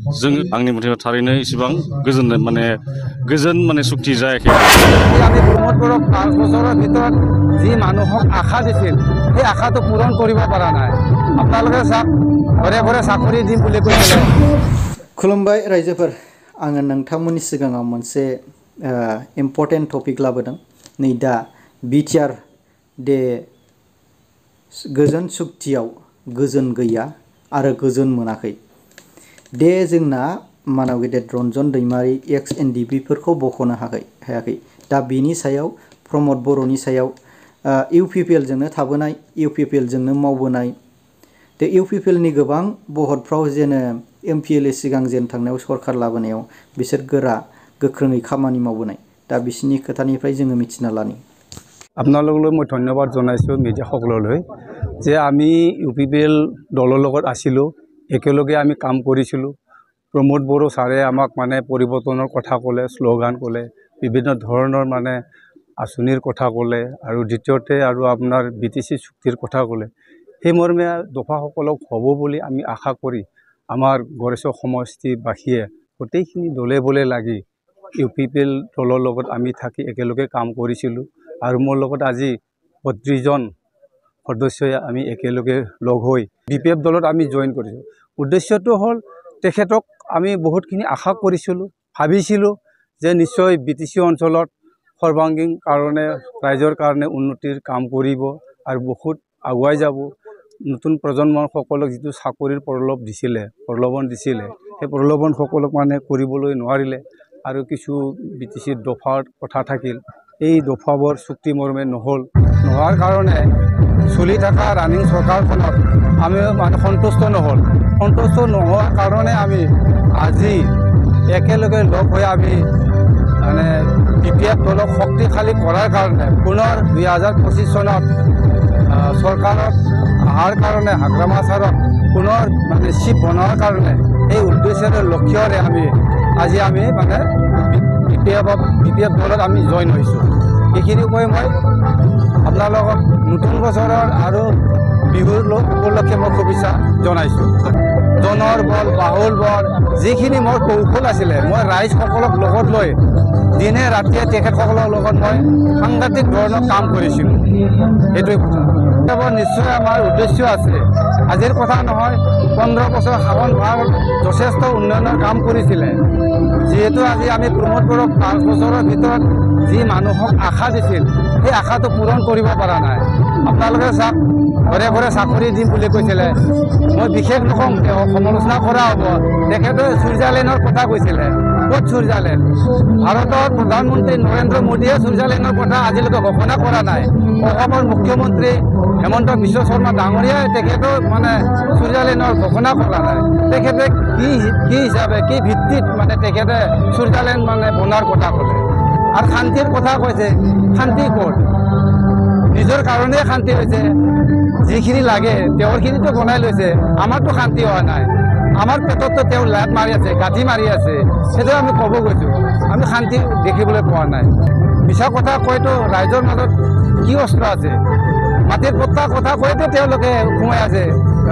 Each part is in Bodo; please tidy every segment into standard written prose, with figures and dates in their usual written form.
जों आंनि मथे थारैनो इसेबां गोजोन माने सुक्ति जायाखै। আমি প্ৰমোদ বড়োক 5 বছৰৰ ভিতৰত যি মানুহক আশা দিছিল সেই আশাটো পূৰণ কৰিব পৰা নাই। আপোনালোকে চাওক ঘৰে ঘৰে চাকৰি দিম বুলি কৈছিলে। खुलुमबाय रायजोफोर, आङो नोंथांमोननि सिगाङाव मोनसे इम्पर्टेन्ट टपिक लाबोदों। नै दा बिटिआर दे गोजोन सुक्तियाव गोजोन गैया आरो गोजोन मोनाखै। दे जोंना मानव गेदेर रन्जन दैमारि एक्स एनडिपि फोरखौ बख'नो हायाखै। दा बेनि सायाव प्रमोद बर'नि सायाव इउपिपिएल जोंनो थाबोनाय, इउपिपिएल जोंनो मावबोनाय, दा इउपिपिएल नि गोबां बहतफ्राव जेनो एमपिएलए सिगां जेन थांनायाव सरकार लाबोनायाव बिसोर गोरा गोख्रोङै खामानि मावबोनाय। दा बिसिनि खोथानिफ्राय जोङो मिथिना लानि। আপোনালোকলৈ মই ধন্যবাদ জনাইছোঁ মিডিয়াসকললৈ যে আমি ইউপিপিএল দলৰ লগত আছিলোঁ, একেলগে আমি কাম কৰিছিলোঁ। প্ৰমোদ বড়ো ছাৰে আমাক মানে পৰিৱৰ্তনৰ কথা ক'লে, শ্লোগান ক'লে, বিভিন্ন ধৰণৰ মানে আঁচনিৰ কথা ক'লে, আৰু দ্বিতীয়তে আৰু আপোনাৰ বিটিচি চুক্তিৰ কথা ক'লে। সেই মৰ্মে দফাসকলক হ'ব বুলি আমি আশা কৰি আমাৰ গড়েশ্বৰ সমষ্টিবাসীয়ে গোটেইখিনি দলে বলে লাগি ইউপিপিএল দলৰ লগত আমি থাকি একেলগে কাম কৰিছিলোঁ। আৰু মোৰ লগত আজি 32 জন সদস্যই আমি একেলগে লগ হৈ বিপিএফ দলত আমি জইন কৰিছোঁ। উদ্দেশ্যটো হ'ল তেখেতক আমি বহুতখিনি আশা কৰিছিলোঁ, ভাবিছিলোঁ যে নিশ্চয় বিটিচি অঞ্চলত সৰ্বাংগীন কাৰণে ৰাইজৰ কাৰণে উন্নতিৰ কাম কৰিব আৰু বহুত আগুৱাই যাব। নতুন প্ৰজন্মসকলক যিটো চাকৰিৰ প্ৰলোভন দিছিলে সেই প্ৰলোভনসকলক মানে কৰিবলৈ নোৱাৰিলে, আৰু কিছু বিটিচিৰ দফাৰ কথা থাকিল। এই দফাবোৰ চুক্তি মৰ্মে নোহোৱাৰ কাৰণে চলি থকা ৰানিং চৰকাৰখনত আমি মানে সন্তুষ্ট নোহোৱাৰ কাৰণে আমি আজি একেলগে লগ হৈ আমি মানে বিপিএফ দলক শক্তিশালী কৰাৰ কাৰণে পুনৰ 2025 চনত চৰকাৰত অহাৰ কাৰণে হাগ্ৰামা ছাৰক পুনৰ মানে চিফ বনোৱাৰ কাৰণে এই উদ্দেশ্যৰে লক্ষ্যৰে আজি আমি মানে বিপিএফ দলত আমি জইন হৈছোঁ। এইখিনি কৈ মই আপোনালোকক নতুন বছৰৰ আৰু বিহুৰ উপলক্ষে মই শুভেচ্ছা জনাইছোঁ। জনৰ বল, বাহুল বল, যিখিনি মোৰ কৌশল আছিলে মই ৰাইজসকলক লগত লৈ দিনে ৰাতিয়ে তেখেতসকলৰ লগত মই সাংঘাতিক ধৰণৰ কাম কৰিছিলোঁ। এইটোৱে কথা নিশ্চয় আমাৰ উদ্দেশ্য আছে। আজিৰ কথা নহয়, 15 বছৰ শাসন ভাগ যথেষ্ট উন্নয়নৰ কাম কৰিছিলে। যিহেতু আজি আমি প্ৰমোদ বড়োক 5 বছৰৰ ভিতৰত যি মানুহক আশা দিছিল সেই আশাটো পূৰণ কৰিব পৰা নাই। আপোনালোকে চাওক ঘৰে ঘৰে চাকৰি দিম বুলি কৈছিলে। মই বিশেষ নকওঁ, সমালোচনা কৰা হ'ব। তেখেতে ছুইজাৰলেণ্ডৰ কথা কৈছিলে। ক'ত ছুইজাৰলেণ্ড? ভাৰতৰ প্ৰধানমন্ত্ৰী নৰেন্দ্ৰ মোদীয়ে ছুইজাৰলেণ্ডৰ কথা আজিলৈকে ঘোষণা কৰা নাই। অসমৰ মুখ্যমন্ত্ৰী হেমন্ত বিশ্ব শৰ্মা ডাঙৰীয়াই তেখেতৰ মানে ছুইজাৰলেণ্ডৰ ঘোষণা কৰা নাই। তেখেতে কি হিচাপে কি ভিত্তিত মানে তেখেতে ছুইজাৰলেণ্ড মানে বনোৱাৰ কথা ক'লে? আৰু শান্তিৰ কথা কৈছে, শান্তি ক'ত? নিজৰ কাৰণেই শান্তি হৈছে, যিখিনি লাগে তেওঁৰখিনিতো বনাই লৈছে। আমাৰতো শান্তি হোৱা নাই। আমাৰ পেটততো তেওঁ লাট মাৰি আছে, গাঁঠি মাৰি আছে। সেইটো আমি ক'ব গৈছোঁ, আমি শান্তি দেখিবলৈ পোৱা নাই। মিছা কথা কৈতো ৰাইজৰ মাজত কি অস্ত্ৰ আছে? মাটিৰ পট্টাৰ কথা কৈতো তেওঁলোকে সোমাই আছে।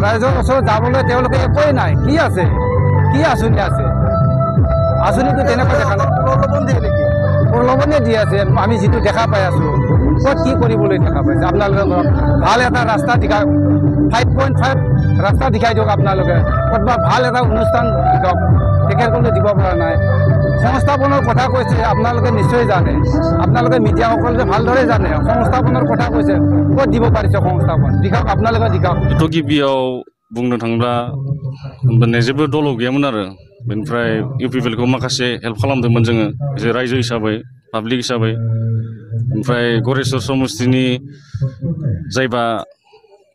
ৰাইজৰ ওচৰত যাবলৈ তেওঁলোকে একোৱেই নাই। কি আছে? কি আঁচনি আছে? আঁচনিটো তেনেকুৱা দেখা নাই। প্ৰলোভন দিয়ে নেকি? প্ৰলোভনে দি আছে। আমি যিটো দেখা পাই আছোঁ, ক'ত কি কৰিবলৈ দেখা পাইছে? আপোনালোকে ভাল এটা ৰাস্তা 5.5 ৰাস্তা দেখাই দিয়ক। আপোনালোকে ক'ৰবাত ভাল এটা অনুষ্ঠান দিয়ক, তেখেতসকলে দিব পৰা নাই। সংস্থাপনৰ কথা কৈছে, আপোনালোকে নিশ্চয় জানে, আপোনালোকে মিডিয়াসকলে ভালদৰে জানে। সংস্থাপনৰ কথা কৈছে, ক'ত দিব পাৰিছে সংস্থাপন? দেখাওক, আপোনালোকে দেখাওক। थ' गिबियाव बुंनो थाङोब्ला माने जेबो दल गैयामोन आरो। बेनिफ्राय इउपिपिएलखौ माखासे हेल्प खालामदोंमोन जोङो जे रायजो हिसाबै, पाब्लिक हिसाबै। ओमफ्राय गरेस्वर समष्टिनि जायबा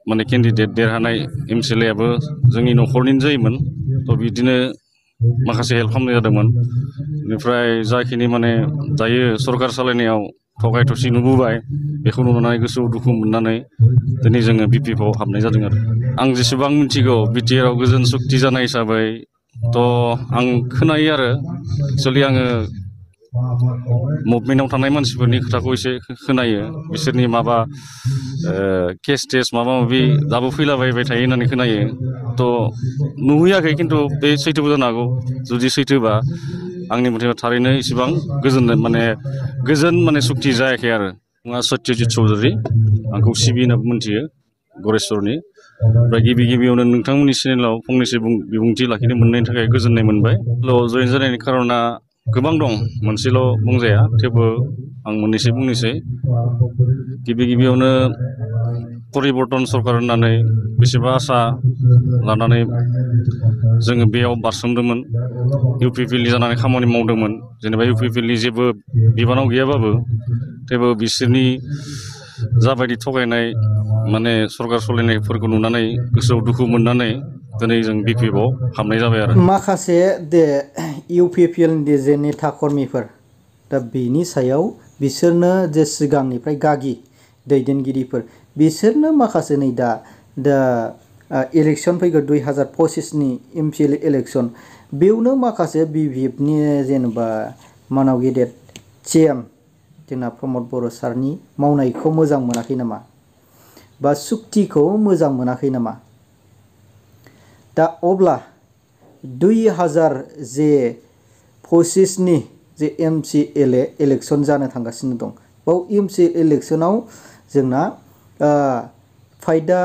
माने केन्डिडेट देरहानाय एमसिएलएआबो जोंनि न'खरनिनो जायोमोन। थ' बिदिनो माखासे हेल्प खालामनाय जादोंमोन। बेनिफ्राय जाखिनि माने दायो सरकार सालायनायाव थगाय थसि नुबोबाय, बेखौ नुनानै गोसोआव दुखु मोननानै दिनै जोङो बिपिएफआव हाबनाय जादों आरो। आं जेसेबां मिथिगौ बिटिआरआव गोजोन सुक्ति जानाय हिसाबै थ' आं खोनायो आरो। एक्सुवेलि आङो मुभमेन्टआव थानाय मानसिफोरनि खोथाखौ एसे खोनायो बिसोरनि माबा केस टेस माबा माबि दाबो फैलाबायबाय थायो होननानै खोनायो थ' नुहैयाखै खिन्थु बे सैथोबो जानो हागौ जुदि सैथोबा आंनि मथेबा थारैनो इसेबां गोजोन माने सुक्ति जायाखै आरो मुङा सत्यजित चौधुरी आंखौ सिबि होनना मोनथियो गरेस्वरनि ओमफ्राय गिबियावनो नोंथांमोननि चेनेलाव फंनैसो बिबुंथि लाखिनो मोननायनि थाखाय गोजोननाय मोनबाय जयेन जानायनि खारना गोबां दं मोनसेल' बुंजाया थेवबो आं मोननैसो बुंनोसै गिबियावनो परिबर्तन सरकार होननानै बेसेबा आसा लानानै जोङो बेयाव बारसोमदोंमोन इउपिपिएलनि जानानै खामानि मावदोंमोन जेनेबा इउपिपिएलनि जेबो बिबानाव गैयाबाबो थेवबो बिसोरनि जाबायदि थगायनाय माने सरकार सलायनायफोरखौ नुनानै गोसोआव दुखु मोननानै दिनै जों बिपिएफआव हाबनाय जाबाय आरो माखासे दे इउपिपिएलनि जे नेता कर्मिफोर दा बेनि सायाव बिसोरनो जे सिगांनिफ्राय गागि दैदेनगिरिफोर बिसोरनो माखासे नै दा इलेक्सन फैगौ 2025नि एमपिएल इलेक्सन बेयावनो माखासे बिपिएफनि जेनेबा मानाव गेदेर सिएम जोंना प्रमद बर' सारनि मावनायखौ मोजां मोनाखै नामा बा सुक्तिखौ मोजां मोनाखै नामा दा अब्ला 2025नि जे एमसिएल इलेक्सन जानो थांगासिनो दं बाव एमसिएल इलेक्सनाव जोंना फायदा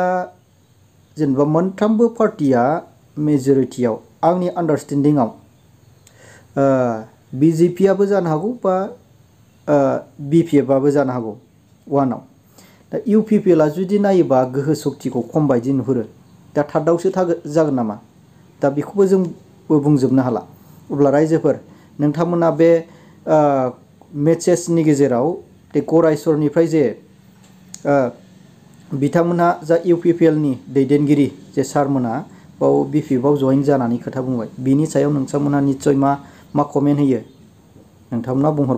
जेनेबा मोनफ्रोमबो पार्टिया मेजरिटियाव आंनि आन्डारस्टेन्डिंआव बिजेपिआबो जानो हागौ बा बिपिएफआबो जानो हागौ वानाव दा इउपिपिएलआ जुदि नायोबा गोहो सक्तिखौ खम बायदि नुहुरो दा थार्दआवसो जागोन नामा दा बेखौबो जोंबो बुंजोबनो हाला अब्ला रायजोफोर नोंथांमोना बे मेसेजनि गेजेराव बे गरेस्वरनिफ्राय जे बिथांमोनहा जा इउपिपिएलनि दैदेनगिरि जे सारमोना बाव बिपिएफआव जयेन जानानै खोथा बुंबाय बिनि सायाव नोंथांमोनहा निस्सय मा कमेन्ट होयो नोंथांमोना बुंहर